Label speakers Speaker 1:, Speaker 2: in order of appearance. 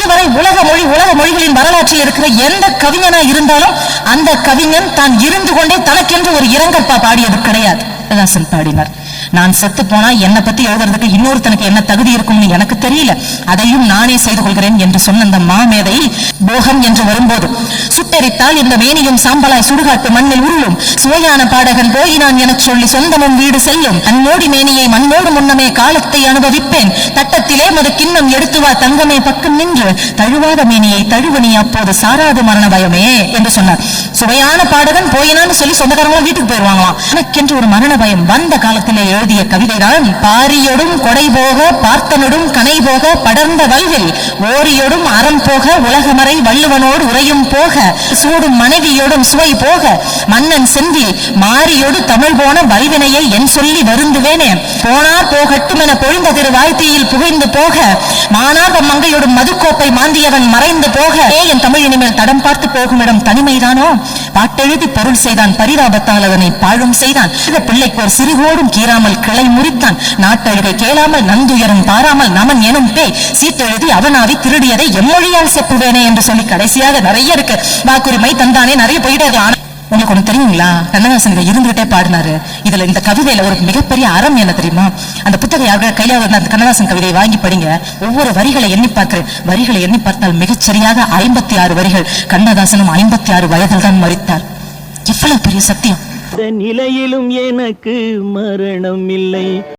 Speaker 1: இதுவரை உலக மொழிகளின் வரலாற்றில் இருக்கிற எந்த கவிஞனா இருந்தாலும் அந்த கவிஞன் தான் இருந்து கொண்டே தனக்கென்று ஒரு இரங்கற்பா பாடியது கிடையாது. கண்ணதாசன் பாடினார். நான் செத்து போனா என்னை பத்தி எழுதுறதுக்கு இன்னொருத்தனுக்கு என்ன தகுதி இருக்கும்னு எனக்கு தெரியல, அதையும் நானே செய்து கொள்கிறேன் என்று சொன்ன அந்த மாமேதை போகம் என்று வரும்போது, சுட்டெரித்தால் இந்த மேனியும் சாம்பலாய் சுடுகாட்டு மண்ணில் உருளும் சுவையான பாடகன் போயினான் எனச் சொல்லி சொந்தமும் வீடு செல்லும் அன்னோடி மேனியை மண்ணோடு முன்னமே காலத்தை அனுபவிப்பேன் தட்டத்திலே மது கிண்ணம் எடுத்து வா தங்கமே பக்கம் நின்று தழுவாத மேனியை தழுவனி அப்போது சாராது மரண பயமே என்று சொன்னார். சுவையான பாடகன் போயினான்னு சொல்லி சொந்தக்காரங்களும் வீட்டுக்கு போயிருவாங்களாம். எனக்கென்று ஒரு மரண பயம் வந்த காலத்திலே எழுதிய கவிதைதான் பாரியோடும் கொடை போக பார்த்தனோடும் கனை போக படர்ந்த வல்வில் ஓரியோடும் அறம் போக உலகமறை வள்ளுவனோடு உரையும் போக சூடும் மனைவியோடும் சுவை போக மன்னன் செந்தி மாரியோடு தமிழ் போன வல்வினையை என் சொல்லி வருந்துவேனே போனார் போகட்டும் என பொழிந்த திரு வாய்த்தீயில் புகைந்து போக மானாக மங்கையோடும் மதுக்கோப்பை மாந்தியவன் மறைந்து போக என் தமிழ் இனிமேல் தடம் பார்த்து போகும் இடம் தனிமைதானோ பாட்டெழுதி பொருள் செய்தான் பரிதாபத்தால் அதனை பாழும் செய்தான் பிள்ளைக்கு ஒரு சிறுகோடும் கீராமல் கிளை முறித்தான் நாட்டழுகை கேளாமல் நந்துயரும் பாராமல் நமன் எனும் பேய் சீட்டெழுதி அவனாவி திருடியதை எம்மொழியால் செப்புவேனே என்று சொல்லி கடைசியாக நிறைய இருக்கு. வாக்குரிமை தந்தானே நிறைய போயிட்டு. உங்களுக்கு ஒண்ணு தெரியுங்களா, கண்ணதாசன் இருந்துகிட்டே பாடினாரு. இதுல இந்த கவிதையில ஒரு மிகப்பெரிய அறம் என்ன தெரியுமா? அந்த புத்தகம் யாருடைய கையில அந்த கண்ணதாசன் கவிதையை வாங்கி படிங்க. ஒவ்வொரு வரிகளை எண்ணி பார்க்கிறேன். வரிகளை எண்ணி பார்த்தால் மிகச்சரியாக 56 வரிகள். கண்ணதாசனும் 56 வயதில் தான் மரித்தார். எவ்வளவு பெரிய சத்தியம்.
Speaker 2: நிலையிலும் எனக்கு மரணம் இல்லை.